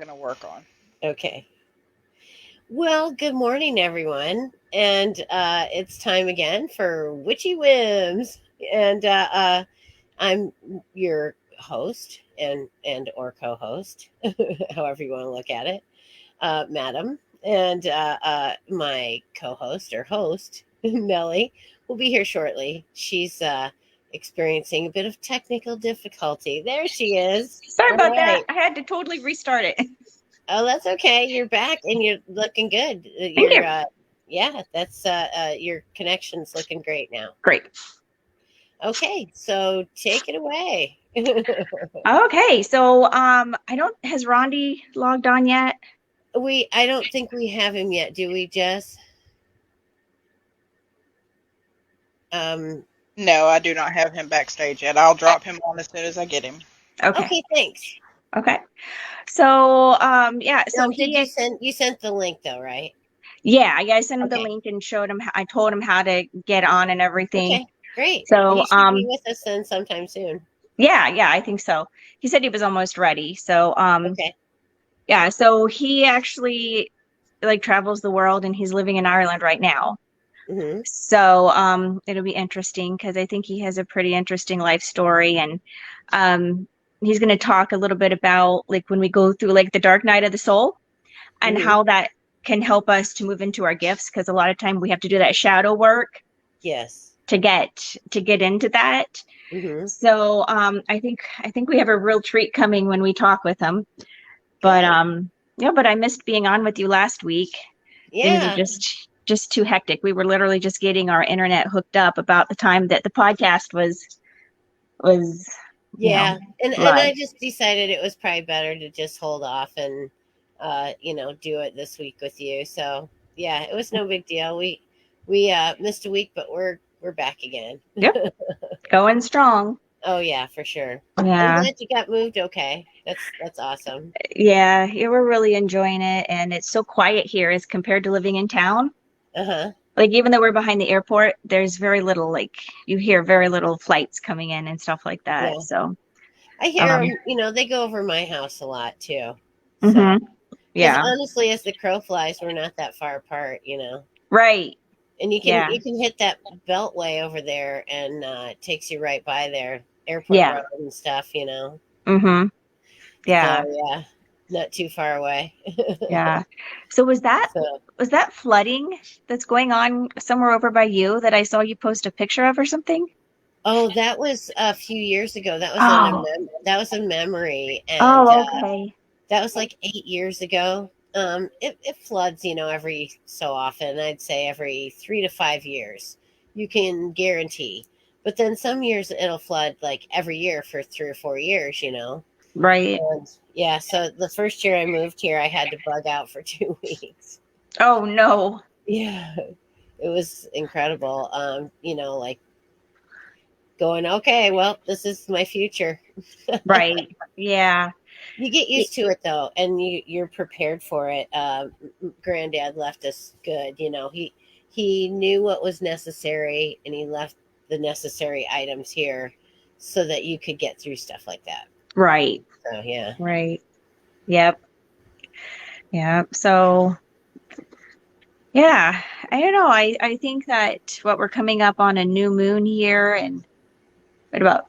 going to work on. Okay. Well, good morning, everyone. And it's time again for Witchy Whims. And I'm your host and or co-host, however you want to look at it, Madam. And my co-host or host, Melly, will be here shortly. She's experiencing a bit of technical difficulty. There she is. Sorry All about that. right. I had to totally restart it. Oh, that's okay. You're back and you're looking good. Thank you. Yeah, that's your connection's looking great now. Great. Okay, so take it away. Okay, so I don't has Rondi logged on yet? I don't think we have him yet, do we, Jess? Um, No, I do not have him backstage yet. I'll drop him on as soon as I get him. Okay. okay, thanks. Okay. So yeah, so Did you sent the link though, right? I sent him the Okay. link and showed him I told him how to get on and everything. Okay, great. So He should be with us then sometime soon. yeah, I think so. He said he was almost ready. So Okay. yeah, so he actually like travels the world and he's living in Ireland right now. Mm-hmm. So it'll be interesting because I think he has a pretty interesting life story, and he's going to talk a little bit about like when we go through like the dark night of the soul and Mm-hmm. how that can help us to move into our gifts, because a lot of time we have to do that shadow work Yes. to get into that. Mm-hmm. So I think we have a real treat coming when we talk with him. But yeah, but I missed being on with you last week. Things are Yeah. just too hectic. We were literally just getting our internet hooked up about the time that the podcast was Yeah, and live. I just decided it was probably better to just hold off and do it this week with you. So yeah, it was no big deal. We missed a week, but we're back again. Yep, going strong. Oh yeah, for sure. I'm Yeah, glad you got moved. Okay, that's awesome. yeah, we're really enjoying it, and it's so quiet here as compared to living in town. Uh-huh. Like even though we're behind the airport, there's very little, like you hear very little flights coming in and stuff like that. Yeah, So I hear um, them. They go over my house a lot too. So mm-hmm, because yeah, honestly, as the crow flies, we're not that far apart. right, And yeah, you can hit that beltway over there, and it takes you right by there, airport yeah, road and stuff. mm-hmm, So yeah. yeah, not too far away. Yeah. So So was that flooding that's going on somewhere over by you that I saw you post a picture of or something? oh, that was a few years ago. That was Oh, that was a memory, and oh, okay. that was like 8 years ago. It floods, every so often. I'd say every 3 to 5 years. You can guarantee. But then some years it'll flood like every year for 3 or 4 years. Right. And yeah, so the first year I moved here, I had to bug out for 2 weeks. Oh no. Yeah, it was incredible. Like going, okay, well, this is my future. Right. Yeah. You get Y- used to it though, and you're prepared for it. Granddad left us good. He knew what was necessary, and he left the necessary items here so that you could get through stuff like that. Right. So yeah. Right. Yep. Yep. So yeah, I don't know. I think that what we're coming up on a new moon here, and what about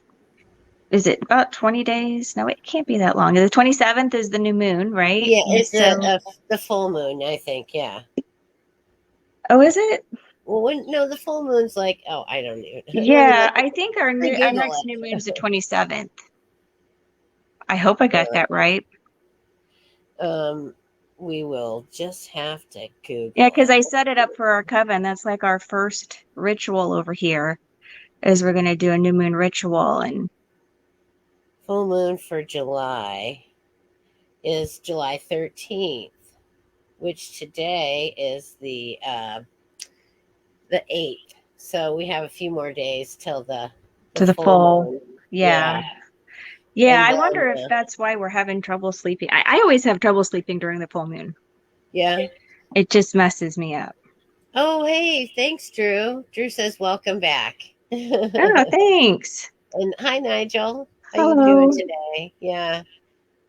is it about 20 days? No, it can't be that long. The 27th is the new moon, right? Yeah, And it's so, the full moon, I think. Yeah. oh, is it? Well, no, the full moon's like, oh, I don't even. Let me Yeah, look. I think our I our Google next new moon is the it. 27th. I hope I got that right. um, we will just have to Yeah, Google because it. I set it up for our coven. That's like our first ritual over here, is we're gonna do a new moon ritual, and Full moon for July is July 13th, which today is the 8th. So we have a few more days till the to the full full. moon. Yeah. Yeah, Yeah, and I then wonder if that's why we're having trouble sleeping. I always have trouble sleeping during the full moon. yeah. It just messes me up. Oh, hey, thanks, Drew. Drew says welcome back. Oh, thanks. And hi, Nigel. How you doing Hello. today? Yeah,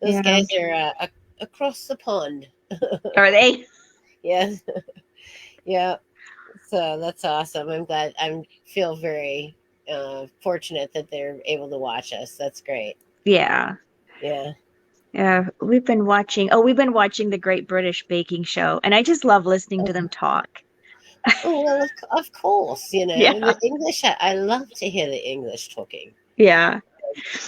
those Yeah. guys are across the pond. Are they? Yes. Yeah. So that's awesome. I'm glad. I feel very fortunate that they're able to watch us. That's great. Yeah. Yeah. Yeah. We've been watching the Great British Baking Show, and I just love listening to them talk. Oh well, of course. Yeah. The English. I love to hear the English talking. Yeah.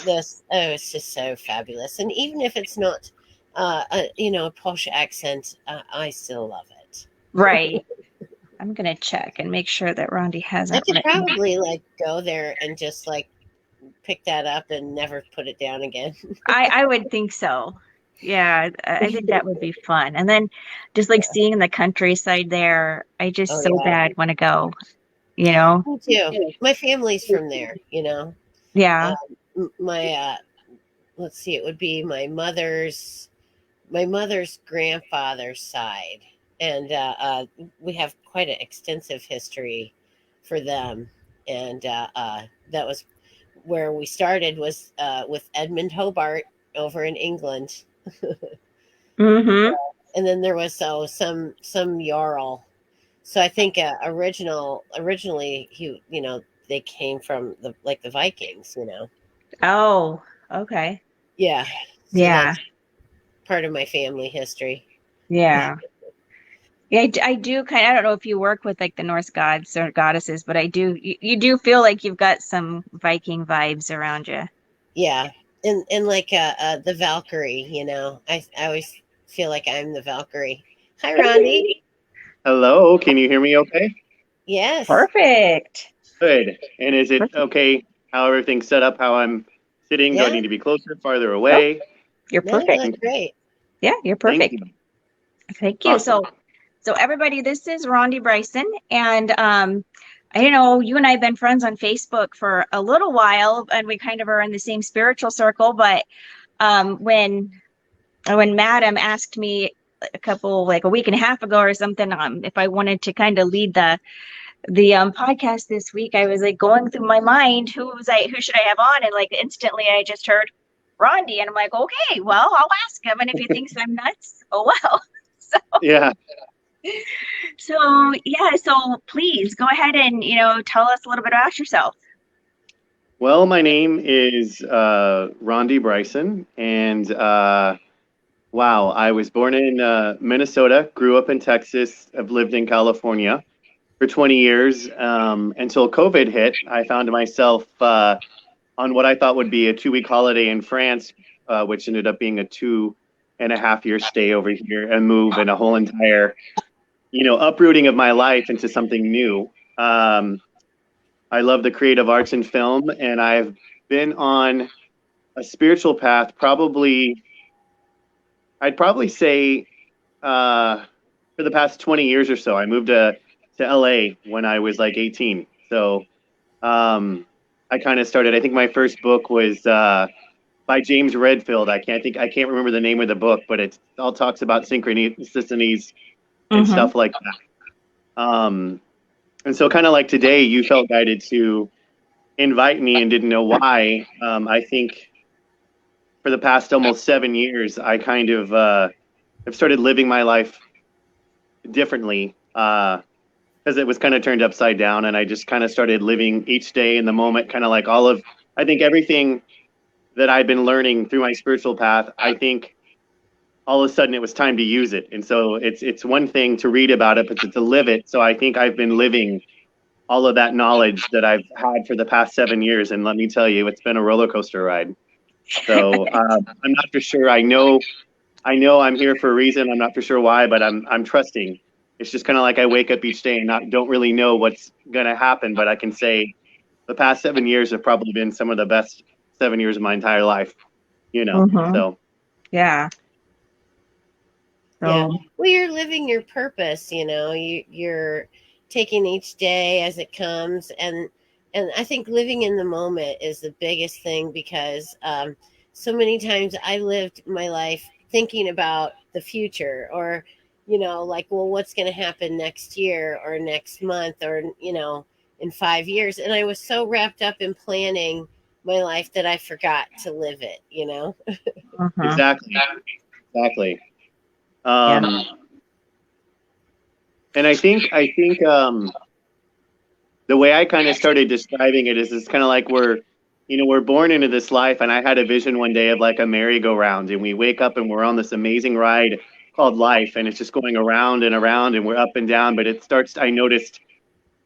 This. Oh, it's just so fabulous. And even if it's not, a posh accent, I still love it. Right. I'm gonna check and make sure that Rondi I hasn't could written. probably like go there and just like pick that up and never put it down again. I would think so. Yeah, I think that would be fun. And then just like seeing the countryside there, I just Oh so yeah, bad want to go, you know? me too. My family's from there. Yeah. My let's see, it would be my mother's grandfather's side, and we have quite an extensive history for them. And that was where we started was with Edmund Hobart over in England, Mm-hmm. and then there was some Jarl. So I think originally they came from the Vikings. Oh, okay. Yeah, so Yeah. that's part of my family history. Yeah. Yeah, I do I don't know if you work with like the Norse gods or goddesses, but you do feel like you've got some Viking vibes around you. Yeah, and like the Valkyrie. I always feel like I'm the Valkyrie. Hi, Rondi. Hello, can you hear me okay? Yes. Perfect. Good. And is it okay how everything's set up, how I'm sitting? Do I Yeah. need to be closer, farther Nope, away? you're No, perfect. that's great. Yeah, you're Thank perfect. you. Thank you. Awesome. So everybody, this is Rondi Bryson, and I know you and I have been friends on Facebook for a little while, and we kind of are in the same spiritual circle. But when Madam asked me like a week and a half ago or something, if I wanted to kind of lead the podcast this week, I was like going through my mind, who should I have on, and like instantly I just heard Rondi, and I'm like, okay, well, I'll ask him, and if he thinks I'm nuts, oh well. So Yeah. so please go ahead and tell us a little bit about yourself. Well, my name is Rondi Bryson, and wow, I was born in Minnesota, grew up in Texas, I've lived in California for 20 years until COVID hit. I found myself on what I thought would be a 2-week holiday in France, which ended up being a 2.5-year stay over here and move and a whole entire, uprooting of my life into something new. I love the creative arts and film, and I've been on a spiritual path I'd probably say for the past 20 years or so. I moved to LA when I was like 18. So I kind of started, I think my first book was by James Redfield. I can't remember the name of the book, but it all talks about synchronicities and Mm-hmm. stuff like that. And so kind of like today, you felt guided to invite me and didn't know why. I think for the past almost 7 years, I kind of have started living my life differently because it was kind of turned upside down, and I just kind of started living each day in the moment, kind of like I think everything that I've been learning through my spiritual path, I think all of a sudden it was time to use it. And so it's one thing to read about it, but to live it. So I think I've been living all of that knowledge that I've had for the past 7 years. And let me tell you, it's been a roller coaster ride. So I'm not for sure. I know I'm here for a reason. I'm not for sure why, but I'm trusting. It's just kind of like I wake up each day and don't really know what's going to happen, but I can say the past 7 years have probably been some of the best 7 years of my entire life, Mm-hmm. so. Yeah. Yeah. So Well, you're living your purpose. You're taking each day as it comes, and I think living in the moment is the biggest thing because so many times I lived my life thinking about the future or like, well, what's going to happen next year or next month or in 5 years, and I was so wrapped up in planning my life that I forgot to live it. mhm. Exactly. exactly. Yeah. And I think the way I kind of started describing it is it's kind of like we're born into this life, and I had a vision one day of like a merry-go-round, and we wake up and we're on this amazing ride called life, and it's just going around and around, and we're up and down. But it starts. I noticed,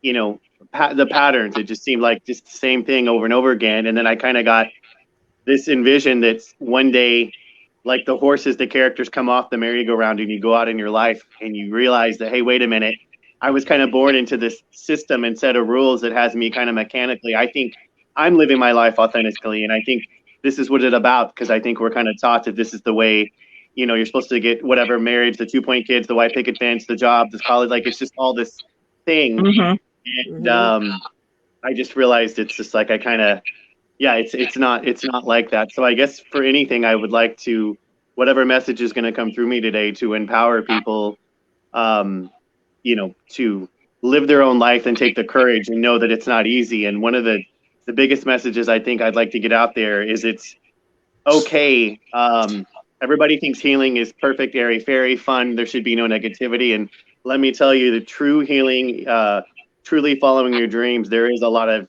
the patterns. It just seemed like just the same thing over and over again, and then I kind of got this envision that one day, like the horses, the characters come off the merry-go-round, and you go out in your life, and you realize that, hey, wait a minute. I was kind of born into this system and set of rules that has me kind of mechanically. I think I'm living my life authentically, and I think this is what it's about, because I think we're kind of taught that this is the way, you're supposed to get whatever marriage, the 2-point kids, the white picket fence, the job, this college, like it's just all this thing. Mm-hmm. And I just realized it's just like I kind of, yeah, it's not like that. So I guess for anything, I would like to, whatever message is going to come through me today, to empower people, to live their own life and take the courage and know that it's not easy. And one of the biggest messages I think I'd like to get out there is it's okay. Everybody thinks healing is perfect, airy, fairy, fun. There should be no negativity. And let me tell you, the true healing, truly following your dreams, there is a lot of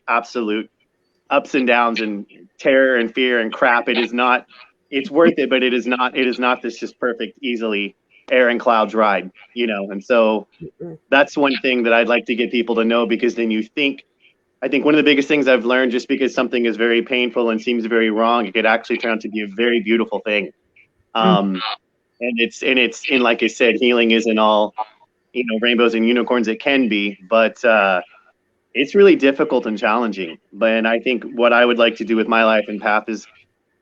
absolute ups and downs and terror and fear and crap. It is not, it's worth it, but it is not this just perfect, easily air and clouds ride, and so that's one thing that I'd like to get people to know, because then I think one of the biggest things I've learned, just because something is very painful and seems very wrong, it could actually turn out to be a very beautiful thing. And like I said, healing isn't all, rainbows and unicorns. It can be, but it's really difficult and challenging. And I think what I would like to do with my life and path is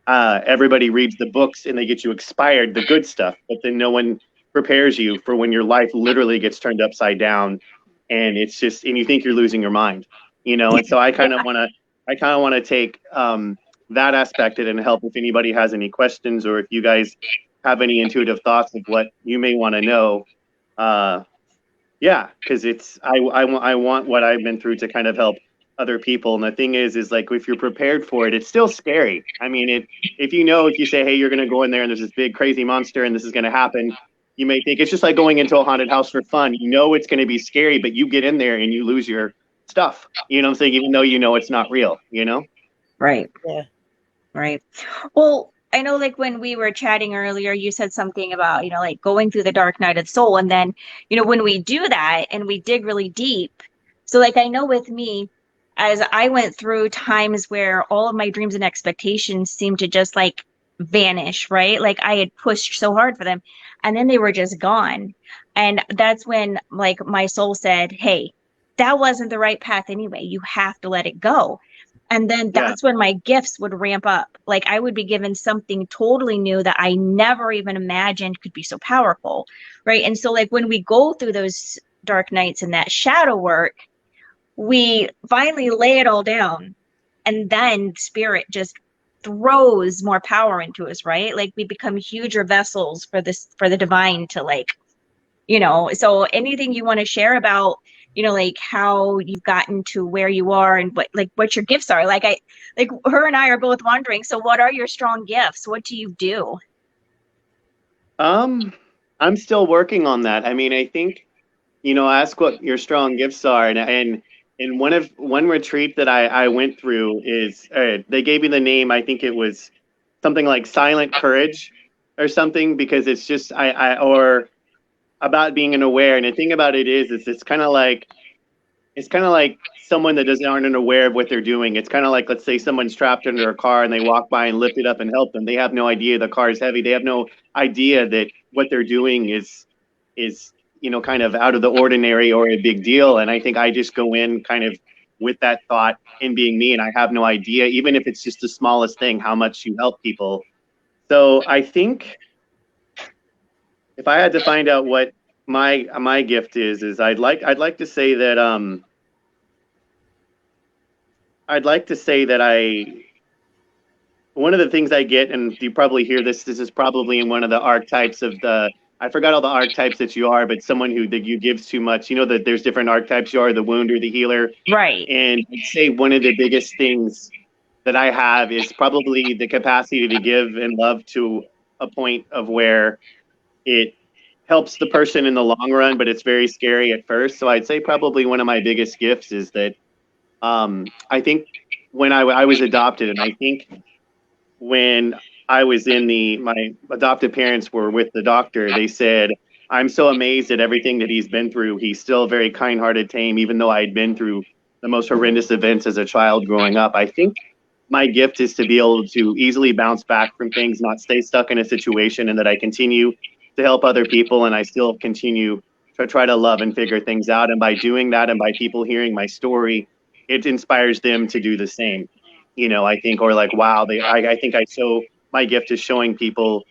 everybody reads the books and they get you inspired, the good stuff, but then no one prepares you for when your life literally gets turned upside down, and it's just, and you think you're losing your mind, and so I kind of want to take that aspect of it and help if anybody has any questions, or if you guys have any intuitive thoughts of what you may want to know. Yeah, because I want what I've been through to kind of help other people. And the thing is like, if you're prepared for it, it's still scary. I mean, if you say, hey, you're going to go in there and there's this big crazy monster and this is going to happen, you may think it's just like going into a haunted house for fun. It's going to be scary, but you get in there and you lose your stuff. You know what I'm saying? Even though it's not real, Right. Yeah. Right. Well, I know, like when we were chatting earlier, you said something about, like going through the dark night of the soul. And then, when we do that and we dig really deep. So like, I know with me, as I went through times where all of my dreams and expectations seemed to just like vanish, right? Like I had pushed so hard for them and then they were just gone. And that's when like my soul said, hey, that wasn't the right path anyway. You have to let it go. And then that's when my gifts would ramp up. Like I would be given something totally new that I never even imagined could be so powerful. Right. And so like when we go through those dark nights and that shadow work, we finally lay it all down. And then spirit just throws more power into us, right? Like we become huger vessels for the divine to like, so anything you want to share about, like how you've gotten to where you are and what your gifts are. Like her and I are both wondering, so what are your strong gifts? What do you do? I'm still working on that. I mean, I think, ask what your strong gifts are. And one retreat that I went through is, they gave me the name, I think it was something like Silent Courage or something, because it's just, or about being unaware. And the thing about it is it's kind of like someone that aren't aware of what they're doing. It's kind of like, let's say someone's trapped under a car and they walk by and lift it up and help them. They have no idea the car is heavy. They have no idea that what they're doing is kind of out of the ordinary or a big deal. And I think I just go in kind of with that thought in being me, and I have no idea, even if it's just the smallest thing, how much you help people. So I think if I had to find out what my gift is I'd like to say that one of the things I get, and you probably hear this is probably in one of the archetypes of I forgot all the archetypes that you are, but someone that you gives too much, that there's different archetypes. You are the wound or the healer. Right. And I'd say one of the biggest things that I have is probably the capacity to give and love to a point of where it helps the person in the long run, but it's very scary at first. So I'd say probably one of my biggest gifts is that I think when I was adopted, and I think when I was my adoptive parents were with the doctor, they said, I'm so amazed at everything that he's been through. He's still very kind-hearted, tame, even though I'd been through the most horrendous events as a child growing up. I think my gift is to be able to easily bounce back from things, not stay stuck in a situation, and that I continue to help other people, and I still continue to try to love and figure things out. And by doing that, and by people hearing my story, it inspires them to do the same. I think, or like, wow, I think my gift is showing people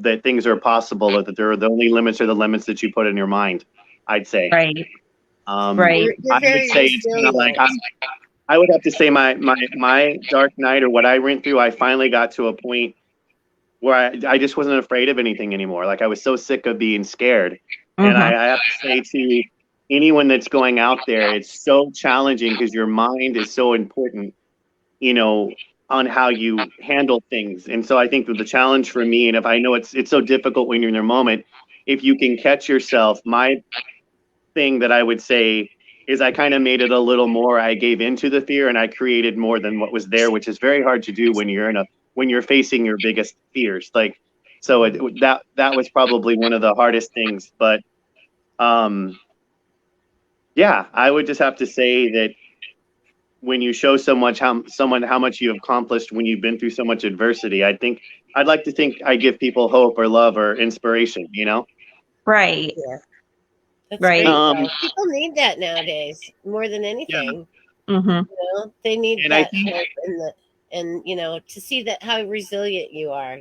that things are possible, that the only limits are the limits that you put in your mind, I'd say. Right. Right. You're I would very say it's kind of like, resilient. I would have to say my dark night, or what I went through, I finally got to a point where I just wasn't afraid of anything anymore. Like, I was so sick of being scared. And I have to say to anyone that's going out there, it's so challenging because your mind is so important, on how you handle things. And so I think that the challenge for me, and if I know it's so difficult when you're in your moment, if you can catch yourself, my thing that I would say is I kind of made it a little more. I gave into the fear and I created more than what was there, which is very hard to do when you're facing your biggest fears. Like, so that was probably one of the hardest things. But yeah, I would just have to say that when you show someone how much you have accomplished when you've been through so much adversity, I'd like to think I give people hope or love or inspiration, Right. Yeah. That's Right. great. People need that nowadays more than anything. They need And that hope and to see that how resilient you are.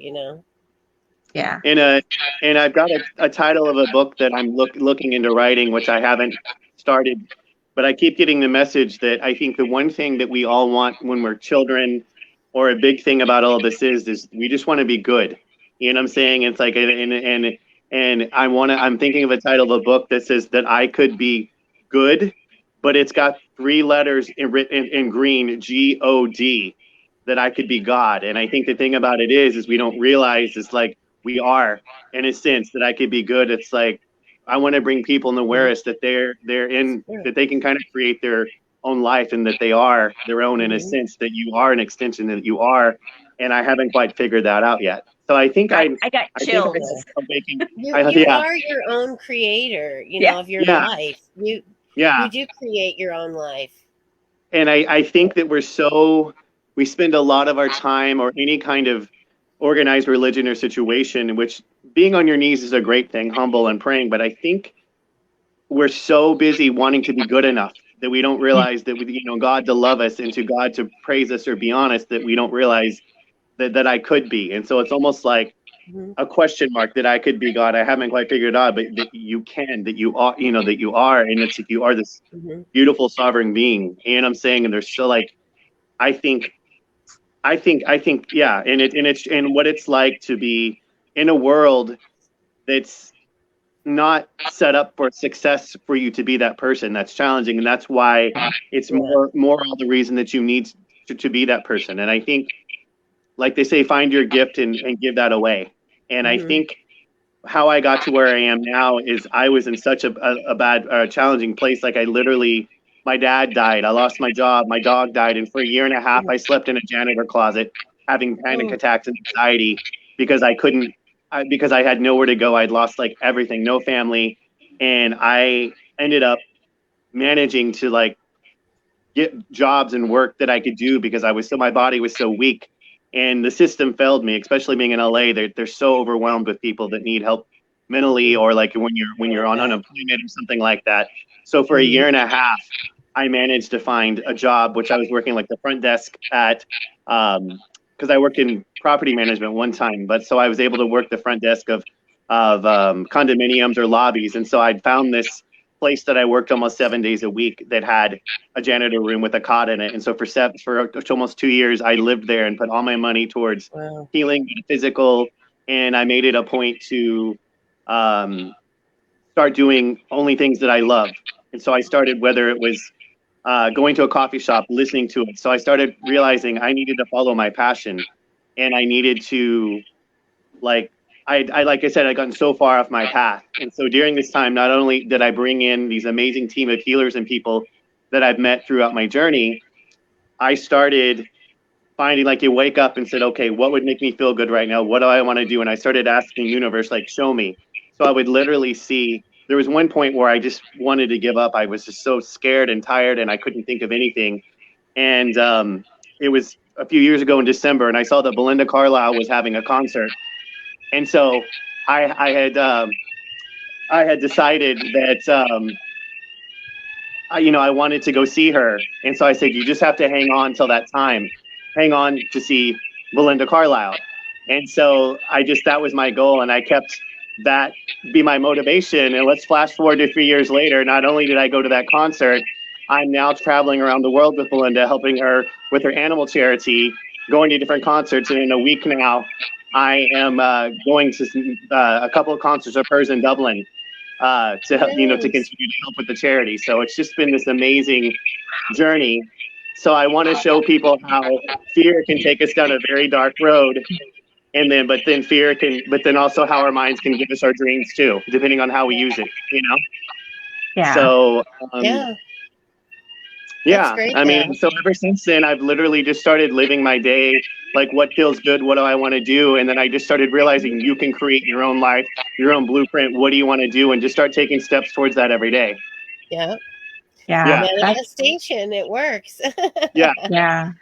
Yeah. And I've got a title of a book that I'm looking into writing, which I haven't started, but I keep getting the message that I think the one thing that we all want when we're children, or a big thing about all of this is we just want to be good. You know what I'm saying? It's like, and I'm thinking of a title of a book that says that I could be good, but it's got 3 letters written in green, God, that I could be God. And I think the thing about it is we don't realize it's like we are, in a sense, that I could be good. It's like, I want to bring people in awareness that that they can kind of create their own life, and that they are their own, in a sense, that you are an extension, that you are. And I haven't quite figured that out yet. So I think I got I think chills. I'm making, You yeah, are your own creator, Yeah. of your yeah, life. You yeah. do create your own life. And I think that we spend a lot of our time, or any kind of organized religion or situation in which being on your knees is a great thing, humble and praying. But I think we're so busy wanting to be good enough that we don't realize that God to love us, and to God to praise us or be honest, that we don't realize that I could be. And so it's almost like a question mark that I could be God. I haven't quite figured it out, but that you can, that you are, that you are, and it's like you are this beautiful sovereign being. And I'm saying, and there's still like, I think, yeah, and what it's like to be in a world that's not set up for success for you to be that person. That's challenging, and that's why it's more all the reason that you need to be that person. And I think, like they say, find your gift and give that away. And I think how I got to where I am now is I was in such a bad, challenging place. Like, my dad died. I lost my job. My dog died. And for a year and a half, I slept in a janitor closet, having panic attacks and anxiety because because I had nowhere to go. I'd lost like everything, no family. And I ended up managing to like get jobs and work that I could do because my body was so weak. And the system failed me, especially being in LA. They're so overwhelmed with people that need help mentally, or like when you're on unemployment or something like that. So for a year and a half, I managed to find a job, which I was working like the front desk at, because I worked in property management one time, but so I was able to work the front desk of condominiums or lobbies. And so I'd found this place that I worked almost 7 days a week that had a janitor room with a cot in it. And so for almost 2 years, I lived there and put all my money towards healing, physical. And I made it a point to start doing only things that I love. And so I started, whether it was going to a coffee shop, listening to it. So I started realizing I needed to follow my passion, and I needed to like I like I said, I'd gotten so far off my path. And so during this time, not only did I bring in these amazing team of healers and people that I've met throughout my journey, I started finding, like, you wake up and said, okay, what would make me feel good right now? What do I want to do? And I started asking the universe, like, show me. So I would literally see, there was one point where I just wanted to give up. I was just so scared and tired and I couldn't think of anything. And it was a few years ago in December, and I saw that Belinda Carlisle was having a concert. And so I had decided that I wanted to go see her. And so I said, you just have to hang on till that time. Hang on to see Belinda Carlisle. And so that was my goal. And I kept that be my motivation. And let's flash forward to 3 years later. Not only did I go to that concert, I'm now traveling around the world with Belinda, helping her with her animal charity, going to different concerts. And in a week now, I am going to a couple of concerts of hers in Dublin to help, to continue to help with the charity. So it's just been this amazing journey. So I want to show people how fear can take us down a very dark road, but then also how our minds can give us our dreams too, depending on how we use it. Yeah. So That's great, I mean, so ever since then, I've literally just started living my day, like, what feels good, what do I want to do? And then I just started realizing you can create your own life, your own blueprint. What do you want to do? And just start taking steps towards that every day. Yeah. Yeah. Manifestation, it works. Yeah. Yeah.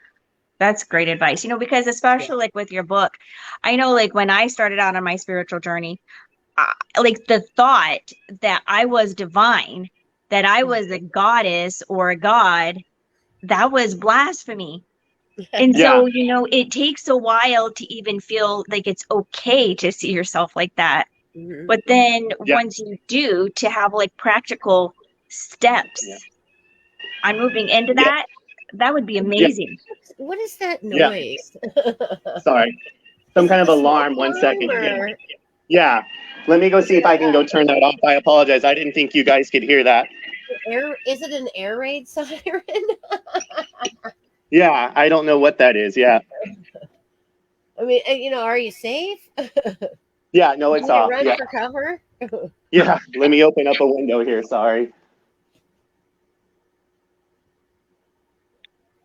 That's great advice. Because especially like with your book, I know, like, when I started out on my spiritual journey, like, the thought that I was divine, that I was a goddess or a god, that was blasphemy. And so, it takes a while to even feel like it's okay to see yourself like that. Mhm. But then once you do, to have like practical steps on moving into that, that would be amazing. What is that noise? Sorry. Some kind of alarm. 1 second. Or... Yeah. Let me go see if I can go turn that off. I apologize. I didn't think you guys could hear that. Is it an air raid siren? Yeah, I don't know what that is. Yeah. I mean, are you safe? Yeah, no, it's off. Run for cover? Yeah, let me open up a window here. Sorry.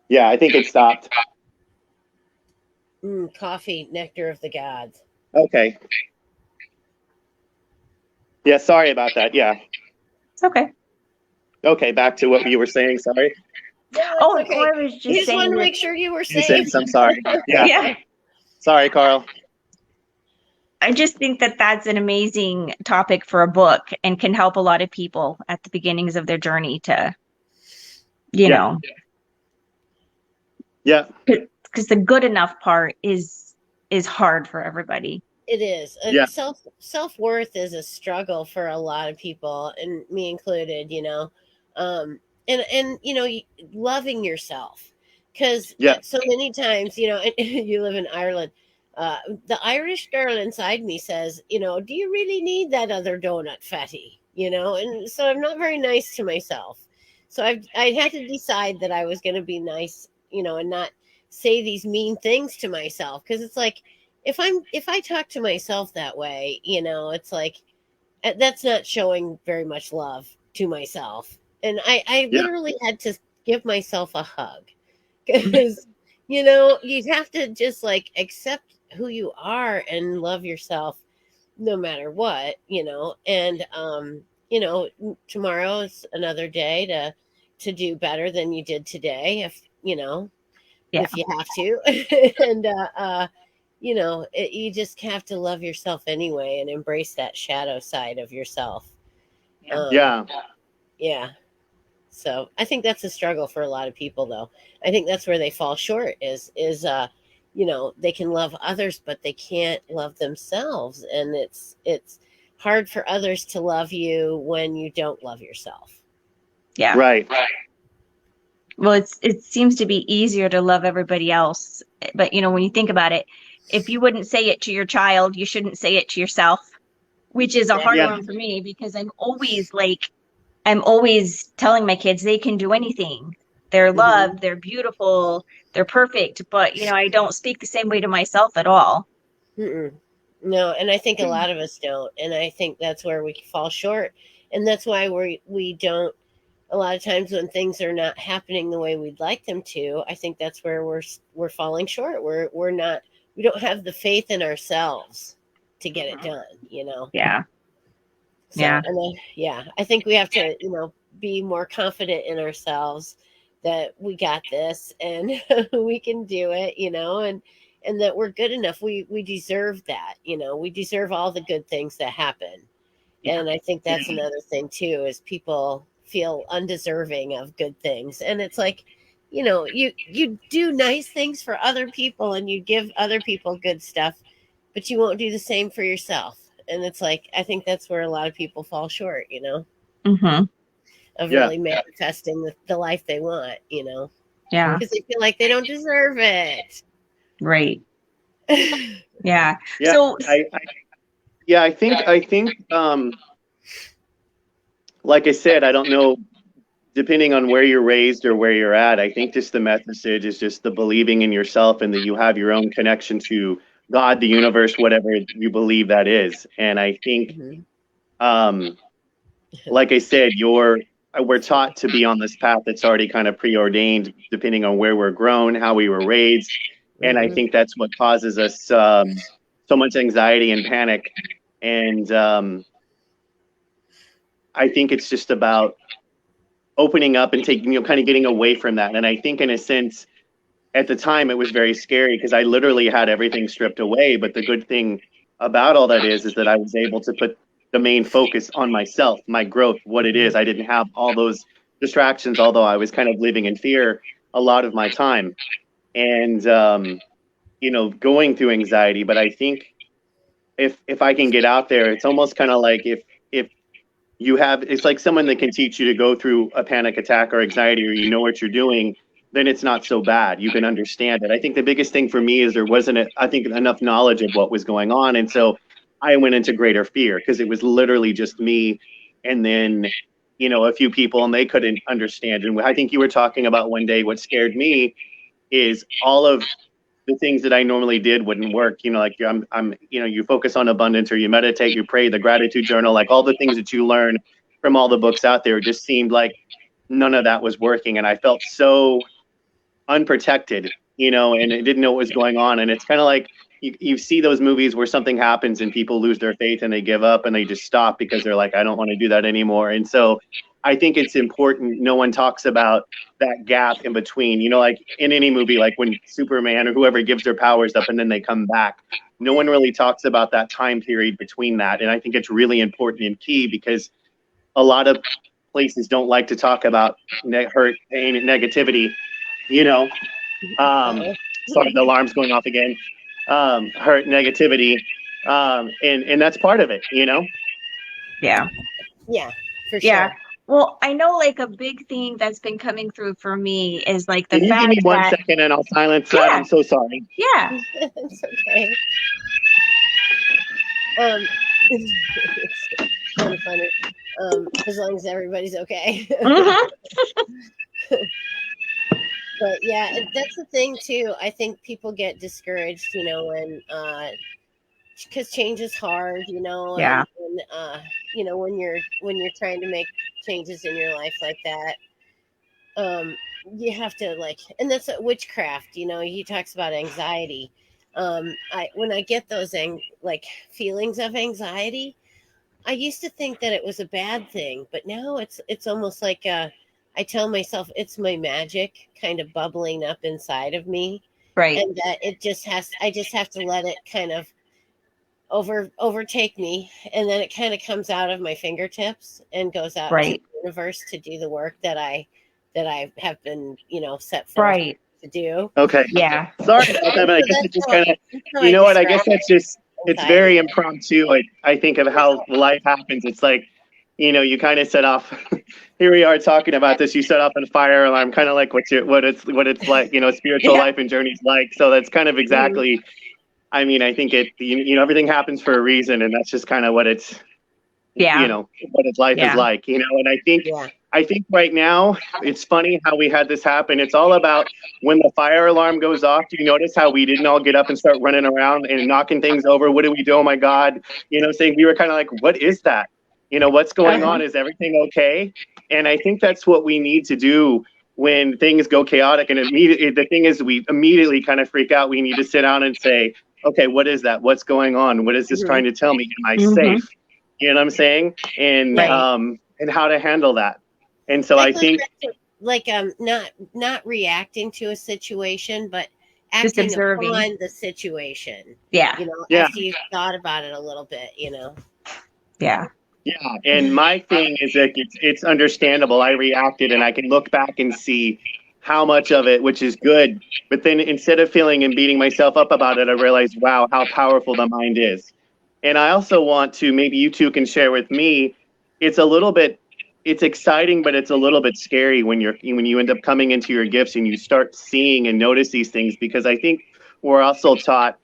Yeah, I think it stopped. Coffee, nectar of the gods. Okay. Yeah, sorry about that. Yeah. It's okay. Okay, back to what you were saying. Sorry. No, okay. I was you just wanted to make sure you were safe. I'm sorry. Yeah. Sorry, Carl. I just think that that's an amazing topic for a book and can help a lot of people at the beginnings of their journey to, know. Yeah. Because the good enough part is hard for everybody. It is. Self-worth is a struggle for a lot of people, and me included, and loving yourself, because so many times, you live in Ireland, the Irish girl inside me says, do you really need that other donut, fatty? And so I'm not very nice to myself. So I had to decide that I was going to be nice, and not say these mean things to myself, because it's like, if I talk to myself that way, it's like, that's not showing very much love to myself. And I literally had to give myself a hug, because, you have to just like accept who you are and love yourself no matter what, and, tomorrow is another day to do better than you did today. If you have to, and, you just have to love yourself anyway and embrace that shadow side of yourself. Yeah. So I think that's a struggle for a lot of people, though. I think that's where they fall short is they can love others, but they can't love themselves. And it's hard for others to love you when you don't love yourself. Yeah. Right. Well, it seems to be easier to love everybody else. But, when you think about it, if you wouldn't say it to your child, you shouldn't say it to yourself, which is a hard one for me, because I'm always telling my kids they can do anything. They're loved, they're beautiful, they're perfect. But, I don't speak the same way to myself at all. No, and I think a lot of us don't, and I think that's where we fall short, and that's why we don't. A lot of times when things are not happening the way we'd like them to, I think that's where we're falling short. We're not. We don't have the faith in ourselves to get it done. Yeah. So, Yeah. and I think we have to, be more confident in ourselves that we got this and we can do it, and that we're good enough. We deserve that, we deserve all the good things that happen. And I think that's another thing too, is people feel undeserving of good things. And it's like, you do nice things for other people and you give other people good stuff, but you won't do the same for yourself. And it's like, I think that's where a lot of people fall short, Mm-hmm. of really manifesting the life they want, Yeah. because they feel like they don't deserve it. Right. Yeah. Yeah. So I think, like I said, I don't know, depending on where you're raised or where you're at, I think just the message is just the believing in yourself and that you have your own connection to God, the universe, whatever you believe that is. And I think, like I said, we're taught to be on this path that's already kind of preordained, depending on where we're grown, how we were raised. And I think that's what causes us so much anxiety and panic. And I think it's just about opening up and taking, kind of getting away from that. And I think in a sense, at the time, it was very scary because I literally had everything stripped away. But the good thing about all that is that I was able to put the main focus on myself, my growth, what it is. I didn't have all those distractions, although I was kind of living in fear a lot of my time and, going through anxiety. But I think if I can get out there, it's almost kind of like if it's like someone that can teach you to go through a panic attack or anxiety, or what you're doing, then it's not so bad. You can understand it. I think the biggest thing for me is there wasn't, enough knowledge of what was going on. And so I went into greater fear because it was literally just me and then, a few people, and they couldn't understand. And I think you were talking about one day, what scared me is all of the things that I normally did wouldn't work. You focus on abundance, or you meditate, you pray, the gratitude journal, like all the things that you learn from all the books out there, just seemed like none of that was working. And I felt so unprotected, and I didn't know what was going on. And it's kind of like you see those movies where something happens and people lose their faith and they give up and they just stop because they're like, I don't want to do that anymore. And so I think it's important. No one talks about that gap in between, like in any movie, like when Superman or whoever gives their powers up and then they come back. No one really talks about that time period between that. And I think it's really important and key because a lot of places don't like to talk about hurt, pain, and negativity, sorry, the alarm's going off again. Hurt, negativity. And that's part of it, Yeah, for sure. Yeah. Well, I know like a big thing that's been coming through for me is like the Can you fact give me one that second and I'll silence that? I'm so sorry. Yeah. It's okay. It's kind of funny. As long as everybody's okay. But yeah, that's the thing too. I think people get discouraged, when because change is hard, Yeah. and when you're trying to make changes in your life like that, you have to and that's witchcraft. He talks about anxiety. When I get those feelings of anxiety, I used to think that it was a bad thing, but now it's almost like I tell myself it's my magic kind of bubbling up inside of me, Right. and that I just have to let it kind of overtake me, and then it kind of comes out of my fingertips and goes out to the universe to do the work that I have been set forth to do. Okay. Yeah. Sorry about that, but I guess it just kind of, I guess that's just, it's very impromptu. I think of how life happens. It's like, you kind of set off, here we are talking about this. You set off a fire alarm, kind of like what it's like, spiritual life and journeys like. So that's kind of exactly, I mean, I think everything happens for a reason, and that's just kind of what it's, what its life is like, and I think right now, it's funny how we had this happen. It's all about when the fire alarm goes off. Do you notice how we didn't all get up and start running around and knocking things over? What do we do? Oh my God. Saying we were kind of like, what is that? What's going on? Is everything okay? And I think that's what we need to do when things go chaotic. And immediately, the thing is, we immediately kind of freak out. We need to sit down and say, okay, what is that? What's going on? What is this trying to tell me? Am I safe? You know what I'm saying? And and how to handle that. And so I think not reacting to a situation, but just acting observing upon the situation. Yeah. After you've thought about it a little bit, Yeah. Yeah. And my thing is that it's understandable. I reacted and I can look back and see how much of it, which is good. But then instead of feeling and beating myself up about it, I realized, wow, how powerful the mind is. And I also want to, maybe you two can share with me, it's exciting, but it's a little bit scary when you end up coming into your gifts and you start seeing and notice these things, because I think we're also taught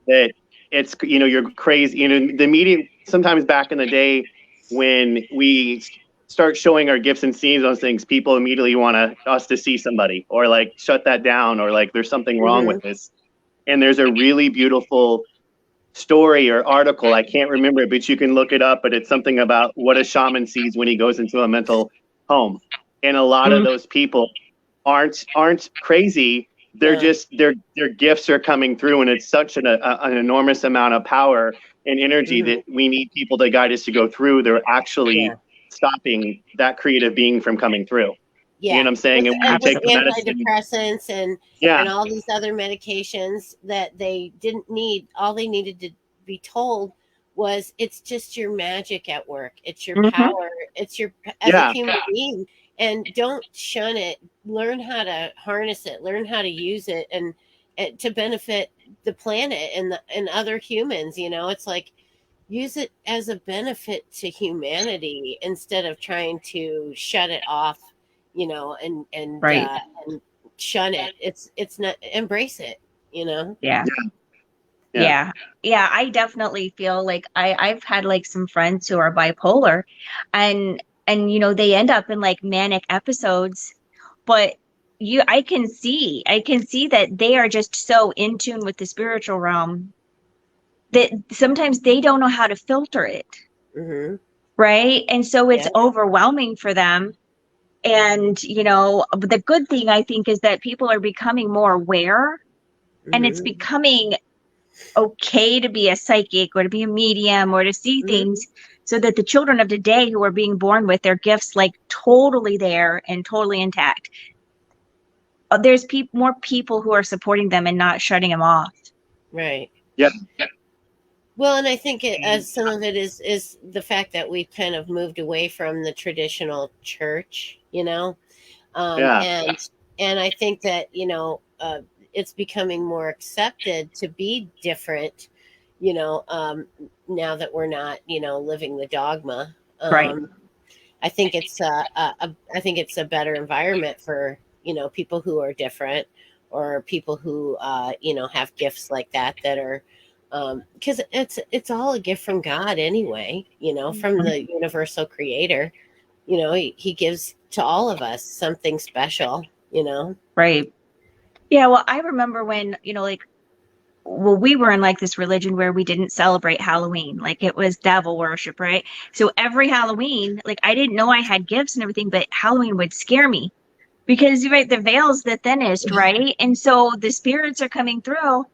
that it's, you're crazy. The media, sometimes back in the day when we start showing our gifts and seeing those things, people immediately want us to see somebody or like shut that down or like there's something wrong with this. And there's a really beautiful story or article, I can't remember it, but you can look it up, but it's something about what a shaman sees when he goes into a mental home. And a lot of those people aren't crazy. They're just their gifts are coming through, and it's such an enormous amount of power and energy that we need people to guide us to go through. They're actually stopping that creative being from coming through. Yeah. You know what I'm saying? And when you take the medicine, antidepressants and all these other medications that they didn't need, all they needed to be told was it's just your magic at work. It's your power. It's your, as a human being. And don't shun it. Learn how to harness it. Learn how to use it and to benefit the planet and other humans. It's like, use it as a benefit to humanity instead of trying to shut it off, and shun it. It's not, embrace it, Yeah. I definitely feel like I've had like some friends who are bipolar and they end up in like manic episodes, but I can see that they are just so in tune with the spiritual realm that sometimes they don't know how to filter it. Right. And so it's overwhelming for them. And, the good thing I think is that people are becoming more aware and it's becoming okay to be a psychic or to be a medium or to see things, so that the children of today who are being born with their gifts like totally there and totally intact, there's more people who are supporting them and not shutting them off. Right. Yeah. Well, and I think some of it is the fact that we've kind of moved away from the traditional church, and I think that it's becoming more accepted to be different, now that we're not living the dogma. Right. I think it's a better environment for people who are different, or people who have gifts like that are. Because it's all a gift from God anyway, from the universal creator. He gives to all of us something special, Right. Yeah. Well, I remember when, we were in like this religion where we didn't celebrate Halloween. Like it was devil worship, right? So every Halloween, like I didn't know I had gifts and everything, but Halloween would scare me because the veil's the thinnest, right? And so the spirits are coming through.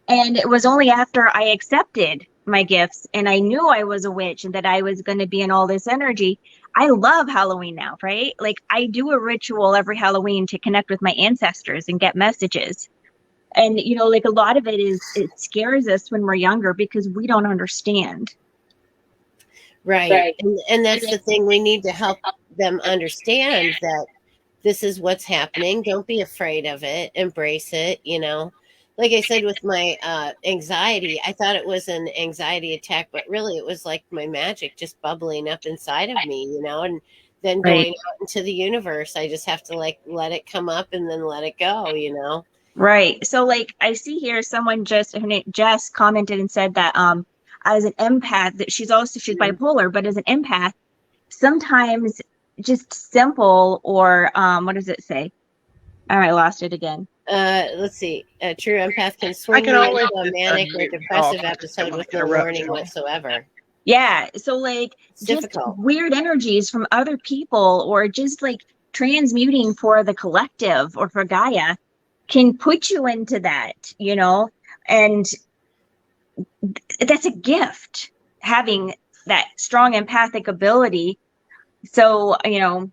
And it was only after I accepted my gifts and I knew I was a witch and that I was going to be in all this energy. I love Halloween now, right? Like I do a ritual every Halloween to connect with my ancestors and get messages. And, like a lot of it scares us when we're younger because we don't understand. Right. And that's the thing. We need to help them understand that this is what's happening. Don't be afraid of it. Embrace it, Like I said, with my anxiety, I thought it was an anxiety attack, but really it was like my magic just bubbling up inside of me, and then going out into the universe. I just have to like let it come up and then let it go, Right. So like I see here someone Jess commented and said that as an empath, that she's bipolar, but as an empath, sometimes just simple, or what does it say? All right, I lost it again. Let's see. A true empath can swing can you always into a just manic or unmute depressive myself. episode Don't with no interrupt warning y'all. whatsoever. Yeah, so like It's just difficult. weird energies from other people, or just like transmuting for the collective or for Gaia, can put you into that, you know, and that's a gift, having that strong empathic ability. So, you know,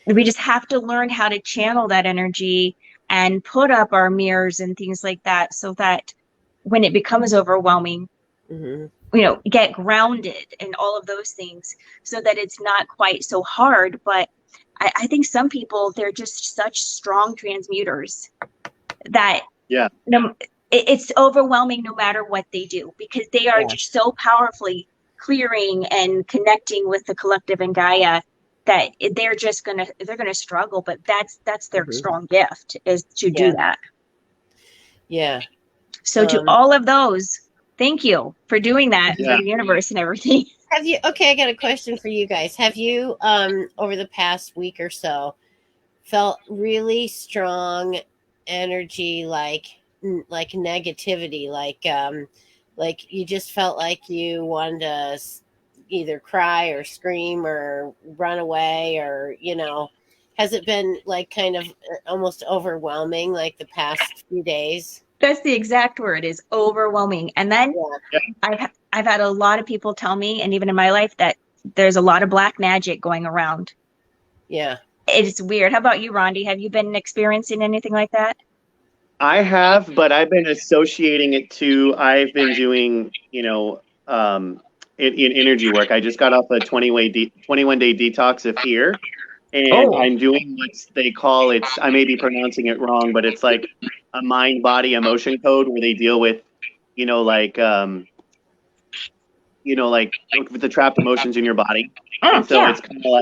we just have to learn how to channel that energy and put up our mirrors and things like that, so that when it becomes overwhelming, Mm-hmm. you know, get grounded and all of those things, so that it's not quite so hard. But I think some people, they're just such strong transmuters that Yeah. it's overwhelming no matter what they do, because they are just so powerfully clearing and connecting with the collective and Gaia, that they're gonna struggle. But that's their strong gift, is to do that. Yeah. So to all of those, thank you for doing that for the universe and everything. Have you, okay, I got a question for you guys. Have you, over the past week or so, felt really strong energy, like negativity, like you just felt like you wanted to either cry or scream or run away, or, you know, has it been like kind of almost overwhelming like the past few days? That's the exact word, is overwhelming. And then I've had a lot of people tell me, and even in my life, that there's a lot of black magic going around. Yeah. It's weird. How about you, Rondi? Have you been experiencing anything like that? I have, but I've been associating it to, I've been doing, you know, in energy work. I just got off a 21-day detox of fear, and I'm doing what they call, it's, I may be pronouncing it wrong, but it's like a mind body emotion code, where they deal with, you know, like with the trapped emotions in your body. And so it's kind of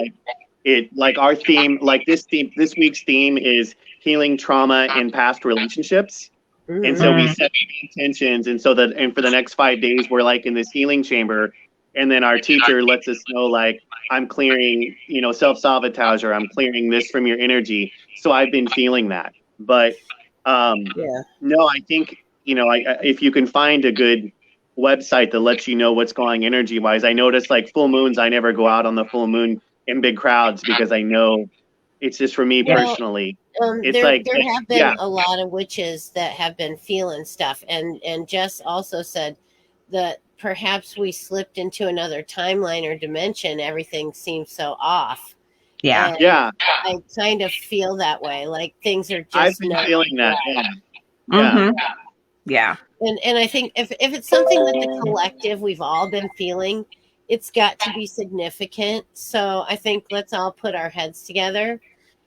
like our theme, like this week's theme is healing trauma in past relationships. And so we set intentions, and for the next 5 days, we're like in this healing chamber, and then our teacher lets us know, like, I'm clearing, you know, self-sabotage, or I'm clearing this from your energy. So I've been feeling that. But no, I think, you know, if you can find a good website that lets you know what's going energy wise. I notice, like, full moons, I never go out on the full moon in big crowds, because I know it's just, for me personally, it's there like, have been a lot of witches that have been feeling stuff, and Jess also said that perhaps we slipped into another timeline or dimension. Everything seems so off. And I kind of feel that way, like things are just, I've been feeling that. And I think if it's something that the collective, we've all been feeling, it's got to be significant. So I think let's all put our heads together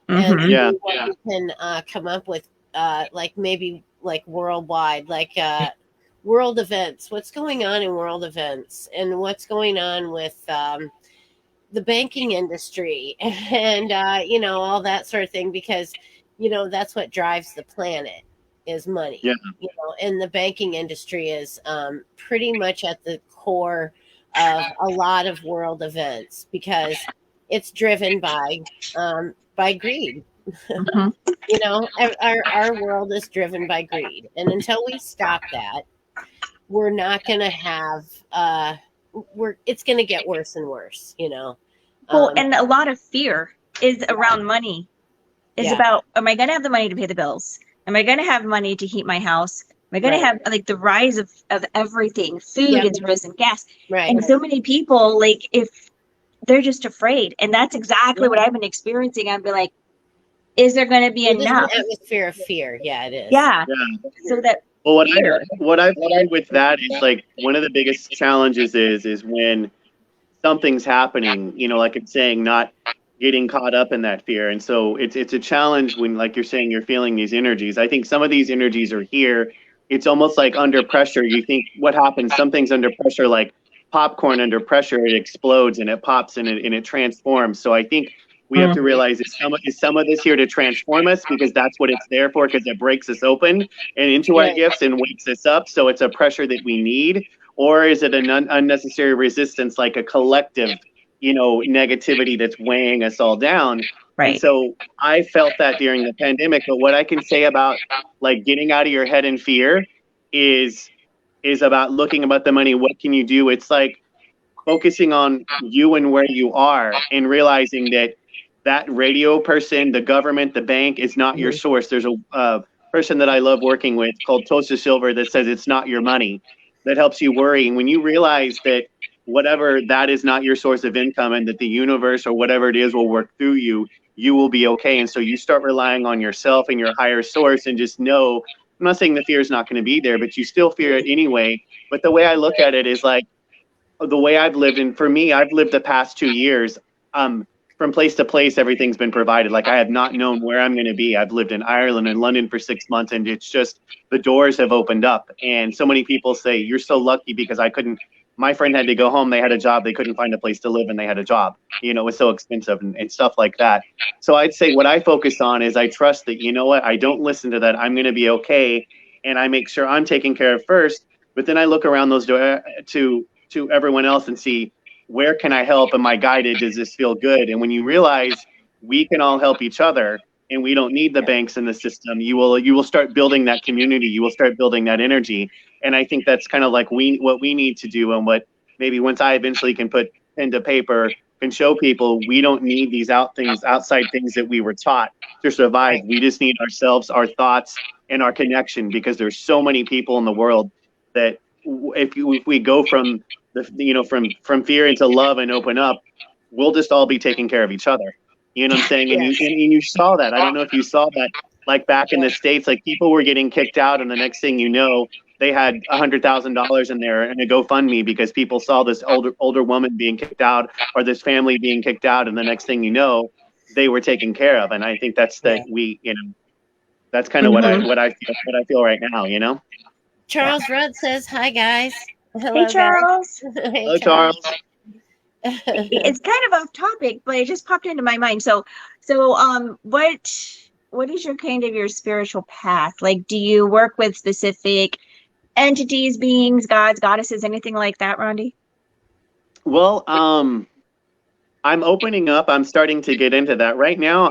and see what we can come up with, like maybe like worldwide, like world events. What's going on in world events, and what's going on with the banking industry, and you know, all that sort of thing, because, you know, that's what drives the planet, is money. You know, and the banking industry is pretty much at the core of a lot of world events, because it's driven by greed. You know, our world is driven by greed, and until we stop that, we're not going to have it's going to get worse and worse, you know. Well, and a lot of fear is around money. Is about, am I going to have the money to pay the bills? Am I going to have money to heat my house? Am I going to have, like, the rise of everything? Food has risen, gas. And so many people, like, if they're just afraid, and that's exactly what I've been experiencing. I'd be like, is there going to be enough? An atmosphere of fear. Yeah, it is. So that. Well, what I've learned with that is, like, one of the biggest challenges is when something's happening, you know, like it's saying, not getting caught up in that fear. And so it's a challenge when, like you're saying, you're feeling these energies. I think some of these energies are here. It's almost like under pressure. You think, what happens? Something's under pressure, like popcorn under pressure, it explodes and it pops and it transforms. So I think we have to realize, is some of this here to transform us, because that's what it's there for, because it breaks us open and into our gifts and wakes us up. So it's a pressure that we need. Or is it an unnecessary resistance, like a collective negativity that's weighing us all down. And Right. so I felt that during the pandemic. But what I can say about like getting out of your head in fear is about looking about the money. What can you do? It's like focusing on you and where you are and realizing that radio person, the government, the bank is not your source. There's a person that I love working with called Tosa Silver that says it's not your money that helps you worry. And when you realize that whatever that is not your source of income and that the universe or whatever it is will work through you, you will be okay. And so you start relying on yourself and your higher source and just know, I'm not saying the fear is not going to be there, but you still fear it anyway. But the way I look at it is like, the way I've lived, and for me, I've lived the past 2 years, from place to place, everything's been provided. Like I have not known where I'm going to be. I've lived in Ireland and London for 6 months, and it's just the doors have opened up. And so many people say, you're so lucky because my friend had to go home. They had a job. They couldn't find a place to live and they had a job. It was so expensive and stuff like that. So I'd say what I focus on is I trust that, what, I don't listen to that. I'm going to be okay. And I make sure I'm taken care of first. But then I look around those doors to everyone else and see, where can I help? Am I guided? Does this feel good? And when you realize we can all help each other and we don't need the banks in the system, you will start building that community. You will start building that energy. And I think that's kind of like what we need to do, and what maybe once I eventually can put pen to paper and show people, we don't need these outside things that we were taught to survive. We just need ourselves, our thoughts, and our connection, because there's so many people in the world that if we go from from fear into love and open up, we'll just all be taking care of each other. You know what I'm saying? And you saw that. I don't know if you saw that, like back in the States, like people were getting kicked out, and the next thing you know, they had $100,000 in there in a GoFundMe because people saw this older woman being kicked out or this family being kicked out, and the next thing you know, they were taken care of. And I think that's that's kind of what I feel right now. Charles Rudd says, hi, guys. Hello, Hey, Charles. Guys. Hey, Hello, Charles. It's kind of off topic, but it just popped into my mind. So what is your spiritual path? Like, do you work with specific entities, beings, gods, goddesses, anything like that, Rondi? Well, I'm opening up. I'm starting to get into that right now.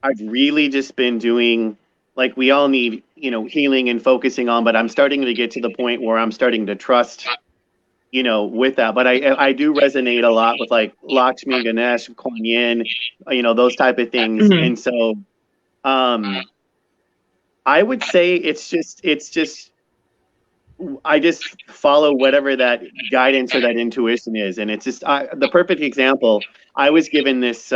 I've really just been doing, like, we all need, healing and focusing on, but I'm starting to get to the point where I'm starting to trust, with that. But I do resonate a lot with like Lakshmi, Ganesh, Kuan Yin, those type of things. Mm-hmm. And so, I would say it's just, I just follow whatever that guidance or that intuition is. And it's just the perfect example. I was given this,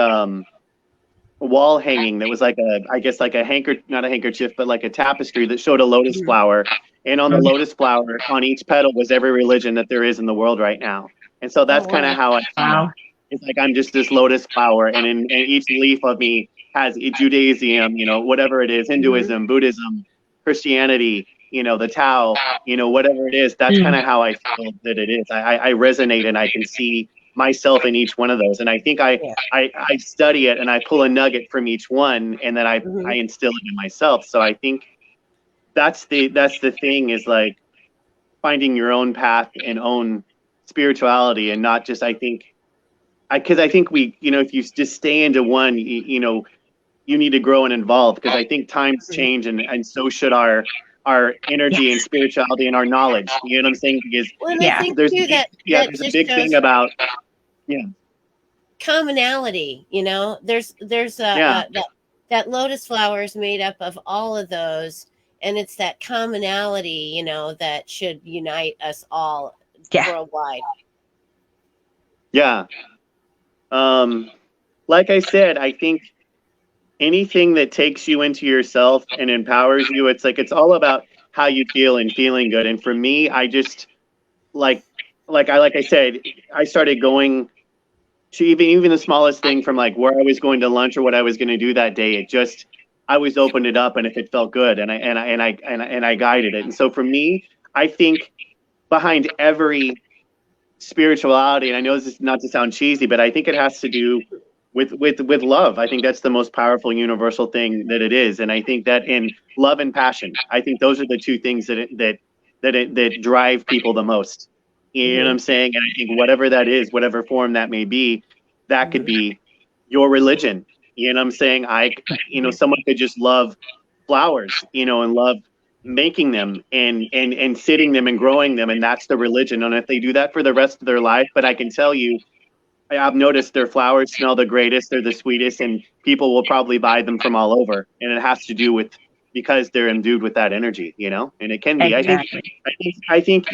wall hanging that was like not a handkerchief, but like a tapestry that showed a lotus flower. And on the lotus flower, on each petal was every religion that there is in the world right now. And so that's kind of how I feel. It's like I'm just this lotus flower, and each leaf of me has Judaism, whatever it is, Hinduism, Buddhism, Christianity, the Tao, whatever it is. That's kind of how I feel that it is. I resonate, and I can see myself in each one of those. And I think I study it and I pull a nugget from each one, and then I instill it in myself. So I think that's the thing, is like finding your own path and own spirituality, and not just, because I think we, if you just stay into one, you need to grow and evolve, because I think times change, and so should our energy and spirituality and our knowledge. You know what I'm saying? Because I think there's too, there's a big thing about commonality. There's that lotus flower is made up of all of those, and it's that commonality, that should unite us all worldwide. Yeah. Like I said, I think anything that takes you into yourself and empowers you, it's all about how you feel and feeling good. And for me, I just like I said, I started going to even the smallest thing, from like where I was going to lunch or what I was going to do that day. I always opened it up, and if it felt good, and I guided it. And so for me, I think behind every spirituality, and I know this is not to sound cheesy, but I think it has to do with love. I think that's the most powerful universal thing that it is. And I think that in love and passion, I think those are the two things that drive people the most. You know what I'm saying? And I think whatever that is, whatever form that may be, that could be your religion. You know what I'm saying? Someone could just love flowers, and love making them and sitting them and growing them. And that's the religion. And if they do that for the rest of their life, but I can tell you, I've noticed their flowers smell the greatest. They're the sweetest, and people will probably buy them from all over. And it has to do with because they're imbued with that energy, and it can be. Exactly. I think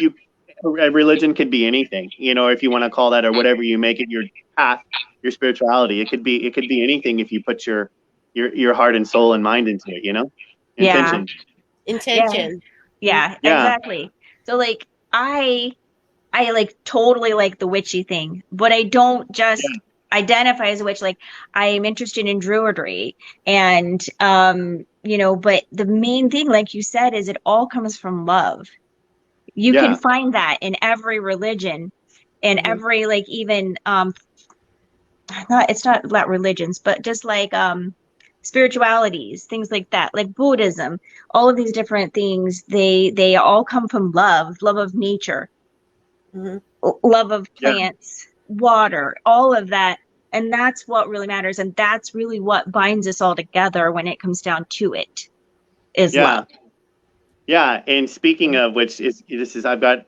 a religion could be anything, if you want to call that or whatever you make it your path, your spirituality. It could be anything if you put your heart and soul and mind into it, Yeah. Intention. Yeah, exactly. So like I like totally like the witchy thing, but I don't just identify as a witch. Like I am interested in druidry and but the main thing, like you said, is it all comes from love. You can find that in every religion and every like even it's not religions, but just like spiritualities, things like that, like Buddhism, all of these different things, they all come from love of nature, love of plants, water, all of that. And that's what really matters. And that's really what binds us all together when it comes down to it, is love. Yeah. And speaking of which, I've got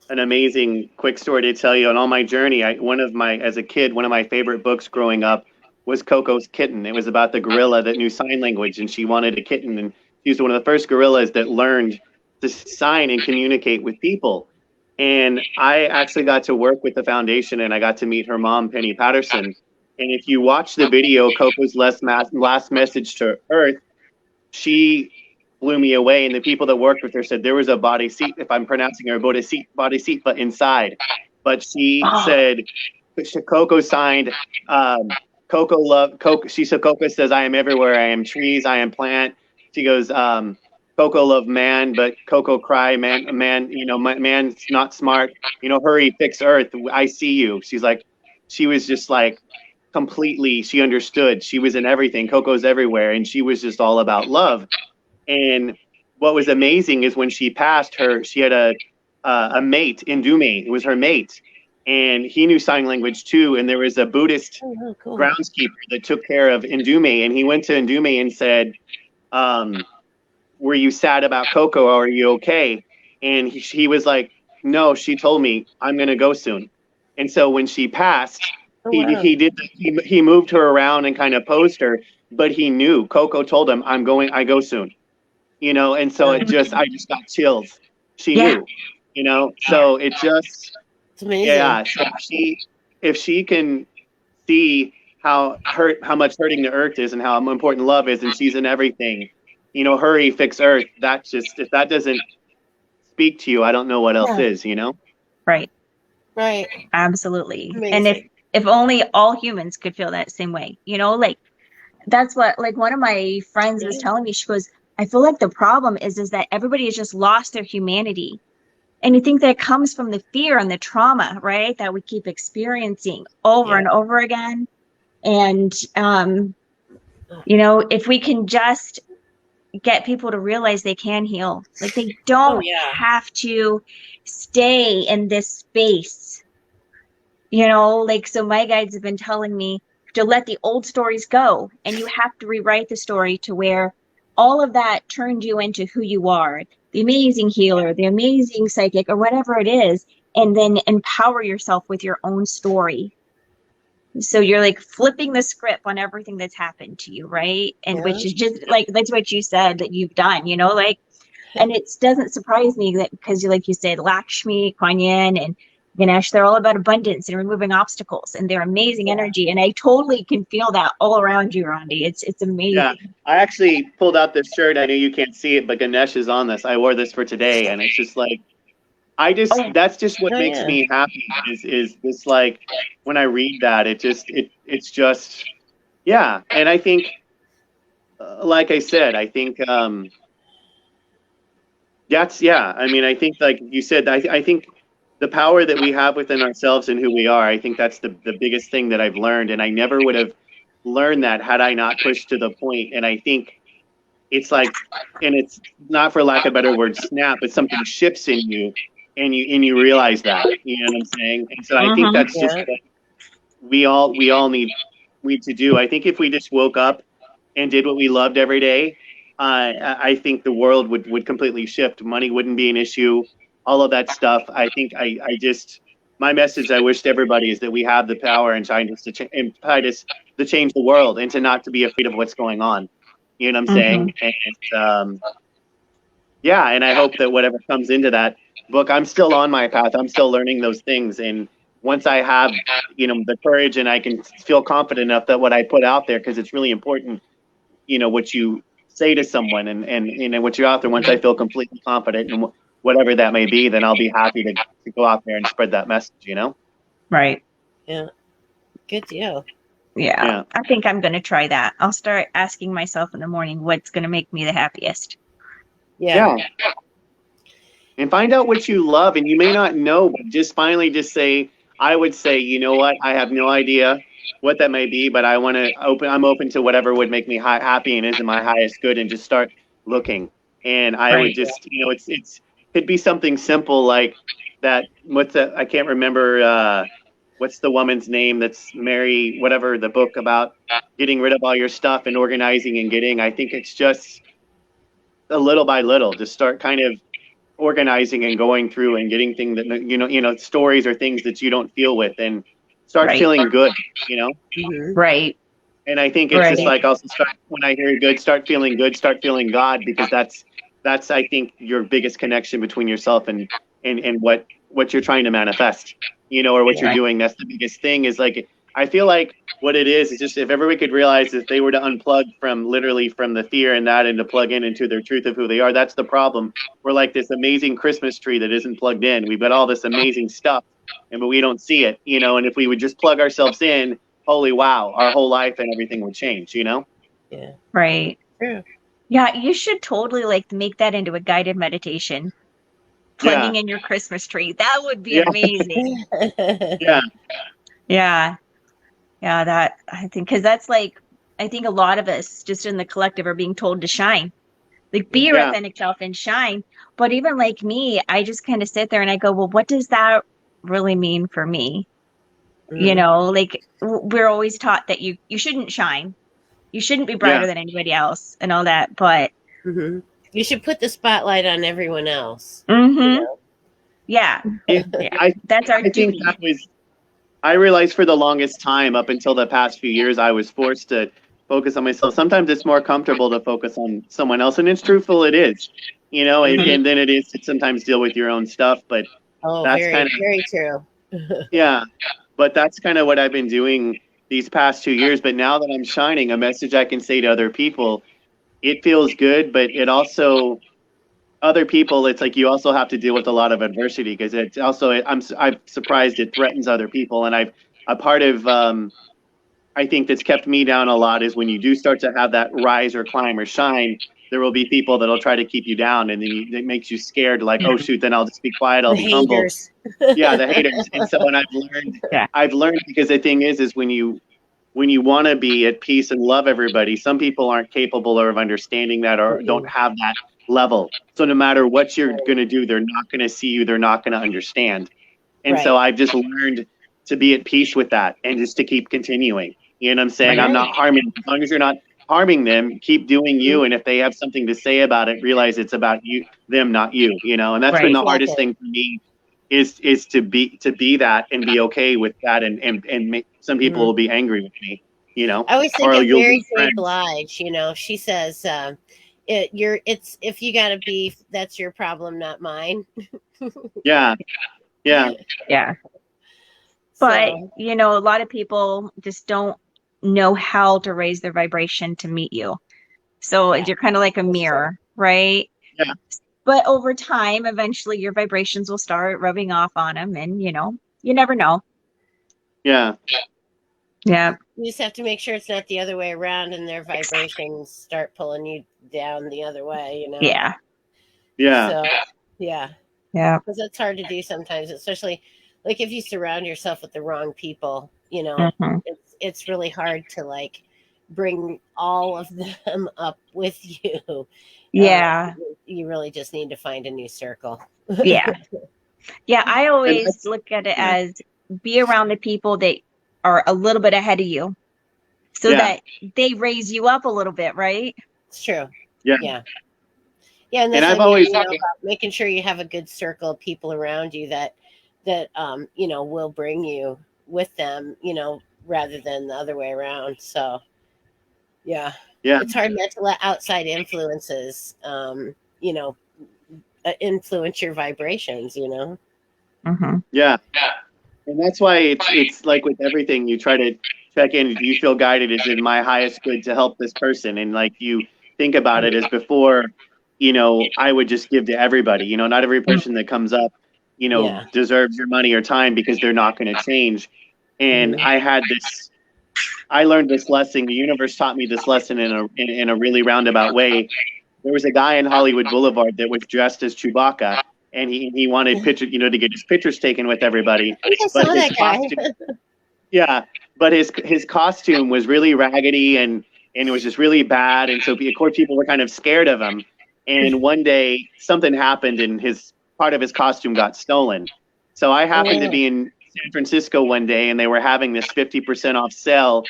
an amazing quick story to tell you on all my journey. As a kid, one of my favorite books growing up was Cocos Kitten. It was about the gorilla that knew sign language, and she wanted a kitten. And she was one of the first gorillas that learned to sign and communicate with people. And I actually got to work with the foundation, and I got to meet her mom, Penny Patterson. And if you watch the video, Coco's last message to Earth, she blew me away. And the people that worked with her said there was a body seat, if I'm pronouncing her, body seat, but inside. But she said, Coco signed, Coco love, Coco. She said, Coco says, I am everywhere. I am trees. I am plant. She goes, Coco love man, but Coco cry man, man's not smart. Hurry, fix earth. I see you. She was just like completely, she understood. She was in everything. Coco's everywhere. And she was just all about love. And what was amazing is when she passed she had a mate, Indume. It was her mate. And he knew sign language too. And there was a Buddhist groundskeeper that took care of Indume. And he went to Indume and said, were you sad about Coco or are you okay? And he was like, no, she told me I'm going to go soon. And so when she passed, he moved her around and kind of posed her, but he knew Coco told him I go soon. And so I just got chills. She knew, so it's amazing. Yeah. So if she can see how much hurting the earth is and how important love is, and she's in everything, hurry, fix earth. That's just, if that doesn't speak to you, I don't know what else is, Right. Absolutely. Amazing. And if only all humans could feel that same way, like that's what, like one of my friends was telling me, she goes, I feel like the problem is that everybody has just lost their humanity. And you think that comes from the fear and the trauma, right? That we keep experiencing over and over again. And, if we can just get people to realize they can heal, like they don't have to stay in this space, like, so my guides have been telling me to let the old stories go, and you have to rewrite the story to where all of that turned you into who you are, the amazing healer, the amazing psychic, or whatever it is, and then empower yourself with your own story. So you're like flipping the script on everything that's happened to you, right? And which is just like, that's what you said that you've done, like, and it doesn't surprise me that, because like you said, Lakshmi, Kuan Yin, and Ganesh, they're all about abundance and removing obstacles, and they're amazing energy. And I totally can feel that all around you, Rondi. It's amazing. Yeah, I actually pulled out this shirt. I know you can't see it, but Ganesh is on this. I wore this for today, and it's just like, that's just what makes me happy is this, like, when I read that, it's just, And I think, like I said, I think, I mean, I think, like you said, I think the power that we have within ourselves and who we are, I think that's the biggest thing that I've learned. And I never would have learned that had I not pushed to the point. And I think it's like, and it's not, for lack of a better word, snap, but something shifts in you and you realize that, you know what I'm saying? And so I think Mhm. that's just Yeah. what we all need to do. I think if we just woke up and did what we loved every day, I think the world would completely shift. Money wouldn't be an issue. All of that stuff. I think I just my message I wish to everybody is that we have the power and scientists and scientists to change the world and to not to be afraid of what's going on. You know what I'm saying? Mhm. And yeah, and I hope that whatever comes into that book, I'm still on my path. I'm still learning those things, and once I have, the courage and I can feel confident enough that what I put out there, because it's really important, what you say to someone and what you're out there. Once I feel completely confident in whatever that may be, then I'll be happy to go out there and spread that message. Right. Yeah. Good deal. Yeah. Yeah. I think I'm going to try that. I'll start asking myself in the morning what's going to make me the happiest. Yeah. Yeah. And find out what you love. And you may not know, but just finally just say, I would say, you know what? I have no idea what that may be, but I'm open to whatever would make me happy and is in my highest good, and just start looking. And I would Right. just, could be something simple like that. I can't remember, what's the woman's name that's Mary, whatever, the book about getting rid of all your stuff and organizing and getting. I think it's just a little by little, just start kind of organizing and going through and getting things that stories or things that you don't feel with, and start Right. feeling good. Mm-hmm. Right. And I think it's just Right. like, also start, when I hear good, start feeling good, start feeling God, because that's I think your biggest connection between yourself and what you're trying to manifest, or what you're Right. doing. That's the biggest thing, is like, I feel like what it is just, if everybody could realize, if they were to unplug from literally from the fear and that, and to plug in into their truth of who they are. That's the problem. We're like this amazing Christmas tree that isn't plugged in. We've got all this amazing stuff, but we don't see it, and if we would just plug ourselves in, holy wow, our whole life and everything would change. Yeah. Right. True. Yeah, you should totally like make that into a guided meditation. Yeah, Plugging in your Christmas tree. That would be yeah, amazing. yeah, Yeah. Yeah, that I think because that's like I think a lot of us just in the collective are being told to shine. Like be your yeah, authentic self and shine. But even like me, I just kind of sit there and I go, well, what does that really mean for me? Mhm. Like we're always taught that you shouldn't shine. You shouldn't be yeah, brighter than anybody else and all that. But Mhm. You should put the spotlight on everyone else. hmm yeah, yeah. yeah, I that's our I think duty. that was. I realized for the longest time, up until the past few years, I was forced to focus on myself. Sometimes it's more comfortable to focus on someone else, and it's truthful, it is, Mhm. and then it is to sometimes deal with your own stuff. But Oh, that's very, kind of, very true. yeah, but that's kind of what I've been doing these past 2 years. But now that I'm shining, a message I can say to other people, it feels good, but it also, other people, it's like you also have to deal with a lot of adversity, because it's also, I'm surprised it threatens other people. And a part of, I think that's kept me down a lot, is when you do start to have that rise or climb or shine, there will be people that'll try to keep you down, and then it makes you scared, like, Yeah. oh shoot, then I'll just be quiet, I'll The be humble. haters. Yeah, the haters. And so, and Yeah. I've learned, because the thing is when you want to be at peace and love everybody, some people aren't capable of understanding that, or don't Mm-mm. have that level. So no matter what you're going to do, they're not going to see you, they're not going to understand. And so Right. I've just learned to be at peace with that, and just to keep continuing. You know what I'm saying? Right. I'm Right. not harming. As long as you're not harming them, keep doing you. Mhm. And if they have something to say about it, realize it's about you, them, not you. And that's been Right. the hardest Exactly. thing for me, is to be that and be okay with that, and make, some people Mhm. will be angry with me, I always think or of you'll Mary lose J. friends. Blige. She says, it's if you got a beef, that's your problem, not mine. Yeah, yeah, Yeah. But, So a lot of people just don't know how to raise their vibration to meet you. So yeah, you're kind of like a that's true. mirror, right? yeah, But over time, eventually your vibrations will start rubbing off on them. And, you never know. yeah, Yeah. You just have to make sure it's not the other way around, and their Exactly. vibrations start pulling you down the other way. Yeah. yeah, So yeah, Yeah. because that's hard to do sometimes, especially like if you surround yourself with the wrong people. Hmm. It's really hard to like bring all of them up with you. Uh, Yeah. you really just need to find a new circle. Yeah. Yeah, I And always look at it as be around the people that are a little bit ahead of you so yeah, that they raise you up a little bit, right? It's true. yeah. Yeah. Yeah, and And that's what I've I mean, always, about making sure you have a good circle of people around you that will bring you with them, rather than the other way around. So, yeah. yeah, It's hard not to let outside influences influence your vibrations. Mm-hmm. yeah. And that's why it's like with everything, you try to check in. Do you feel guided? Is it my highest good to help this person? And like you think about it as before, I would just give to everybody. Not every person that comes up, Yeah. deserves your money or time because they're not going to change. And Mhm. I learned this lesson. The universe taught me this lesson in a really roundabout way. There was a guy in Hollywood Boulevard that was dressed as Chewbacca, and he wanted picture, to get his pictures taken with everybody. I think I But saw his that guy. costume, yeah, but his costume was really raggedy and it was just really bad, and so of course people were kind of scared of him. And one day something happened, and his part of his costume got stolen. So I happened to Oh, be in San Francisco one day, and they were having this 50% off sale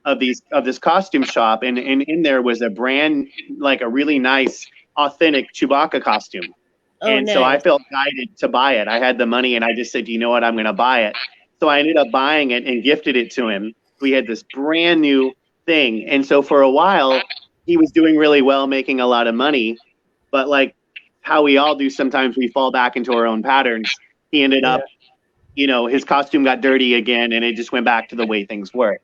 of this costume shop, and in there was a brand, like a really nice authentic Chewbacca costume. oh, And so I nice. felt guided to buy it. I had the money and I just said, you know what, I'm going to buy it. So I ended up buying it and gifted it to him. We had this brand new thing. And so for a while, he was doing really well, making a lot of money. But like how we all do, sometimes we fall back into our own patterns. He ended Yeah. up, his costume got dirty again, and it just went back to the way things were.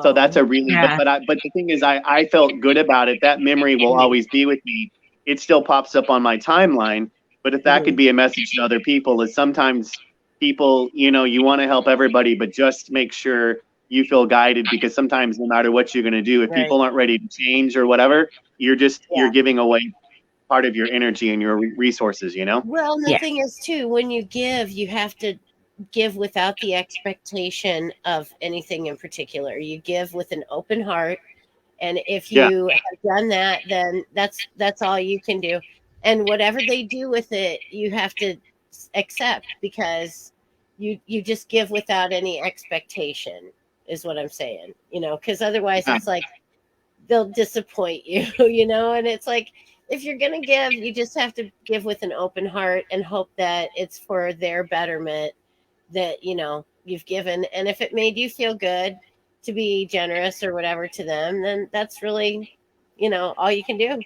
So that's Oh, a really, Yeah. but the thing is, I felt good about it. That memory will always be with me. It still pops up on my timeline. But if that could mhm. be a message to other people, is sometimes people, you want to help everybody, but just make sure you feel guided, because sometimes no matter what you're going to do, if Right. people aren't ready to change or whatever, you're Yeah. giving away part of your energy and your resources. Well, and the Yeah. thing is, too, when you give, you have to give without the expectation of anything in particular. You give with an open heart, and if Yeah. you have done that, then that's all you can do. And whatever they do with it, you have to accept, because you just give without any expectation, is what I'm saying. Because otherwise, Yeah. it's like they'll disappoint you, and it's like, if you're going to give, you just have to give with an open heart and hope that it's for their betterment, that you've given. And if it made you feel good to be generous or whatever to them, then that's really all you can do.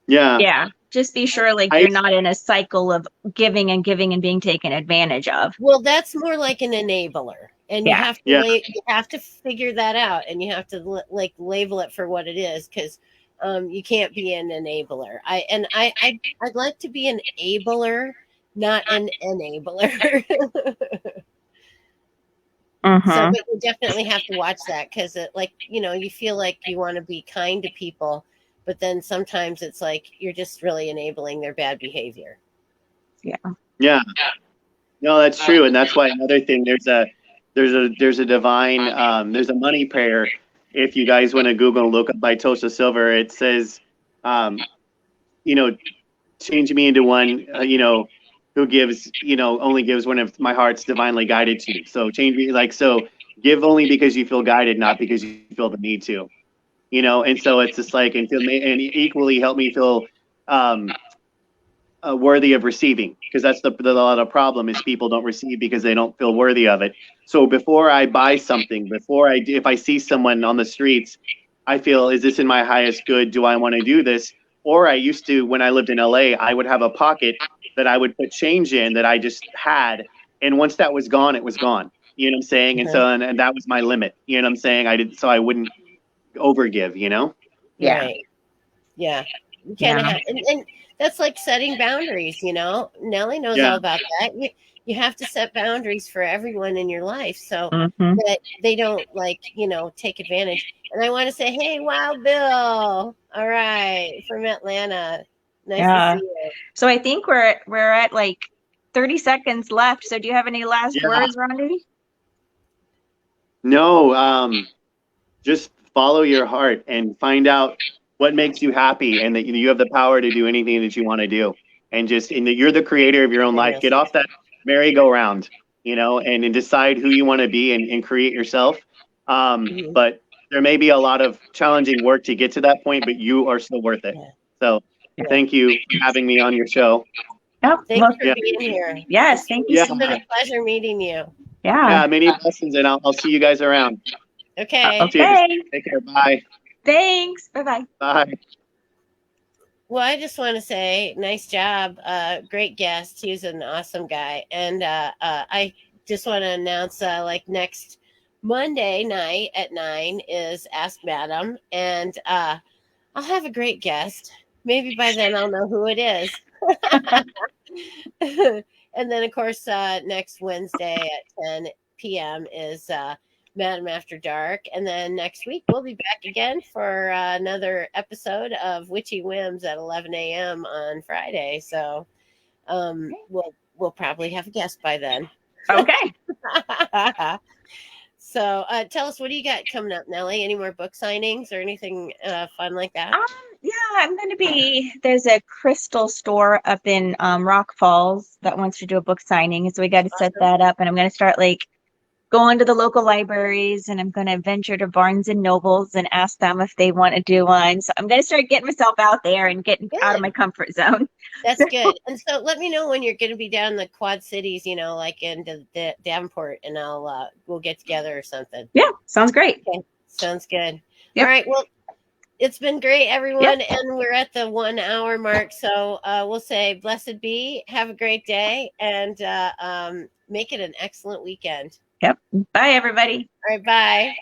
Yeah. Yeah. Just be sure like I you're not in a cycle of giving and giving and being taken advantage of. Well, that's more like an enabler, and you Yeah. have to Yeah. you have to figure that out, and you have to like label it for what it is, because you can't be an enabler. I'd like to be an abler, not an enabler. So, Mm-hmm. but you definitely have to watch that, because like you feel like you want to be kind to people, but then sometimes it's like you're just really enabling their bad behavior. Yeah. yeah. No, that's true, and that's why another thing. There's a divine. There's a money prayer. If you guys want to Google, look up by Tosha Silver. It says, um, you know, change me into one. Who gives. Only gives when if my heart's divinely guided to. So change me so. Give only because you feel guided, not because you feel the need to. And so it's just like and equally help me feel. Um, worthy of receiving, because that's the lot of problem is people don't receive because they don't feel worthy of it. So before I buy something, if I see someone on the streets, I feel, is this in my highest good? Do I want to do this? Or I used to, when I lived in LA, I would have a pocket that I would put change in that I just had, and once that was gone, it was gone. You know what I'm saying? And Mhm. so and that was my limit. You know what I'm saying? I wouldn't overgive. Yeah. Right. Yeah. You kind of Yeah. have, and that's like setting boundaries. Nellie knows Yeah. all about that. You have to set boundaries for everyone in your life, so Mm-hmm. that they don't take advantage. And I want to say, hey, Wild Bill, all right, from Atlanta, nice to see Yeah. you. So I think we're at like 30 seconds left. So do you have any last Yeah. words, Rondi? No, just follow your heart and find out what makes you happy, and that you have the power to do anything that you want to do, and that you're the creator of your own life. Goodness. Get off that merry-go-round, and decide who you want to be and create yourself. But there may be a lot of challenging work to get to that point, but you are still worth it. So thank you for having me on your show. Oh, Thanks well, for being here. yes, thank you It's so been much. a pleasure meeting you. Yeah. Many blessings, and I'll see you guys around. Okay. Okay. Take care. Bye. Thanks. Bye-bye. Bye. Well, I just want to say, nice job. Great guest. He was an awesome guy. And I just want to announce like next Monday night at 9 is Ask Madam. And I'll have a great guest. Maybe by then I'll know who it is. And then, of course, next Wednesday at 10 p.m. is Madam After Dark. And then next week, we'll be back again for another episode of Witchy Whims at 11 a.m. on Friday. So we'll probably have a guest by then. Okay. So tell us, what do you got coming up, Nellie? Any more book signings or anything fun like that? Yeah, I'm going to there's a crystal store up in Rock Falls that wants to do a book signing. So we got to set that up. And I'm going to start going to the local libraries, and I'm going to venture to Barnes and Nobles and ask them if they want to do one. So I'm going to start getting myself out there and getting out of my comfort zone. That's good. And so let me know when you're going to be down in the Quad Cities, like in the Davenport, and we'll get together or something. Yeah, sounds great. Okay. Sounds good. Yep. All right. Well, it's been great, everyone. Yep. And we're at the 1 hour mark. So we'll say blessed be, have a great day, and make it an excellent weekend. Yep. Bye, everybody. All right. Bye.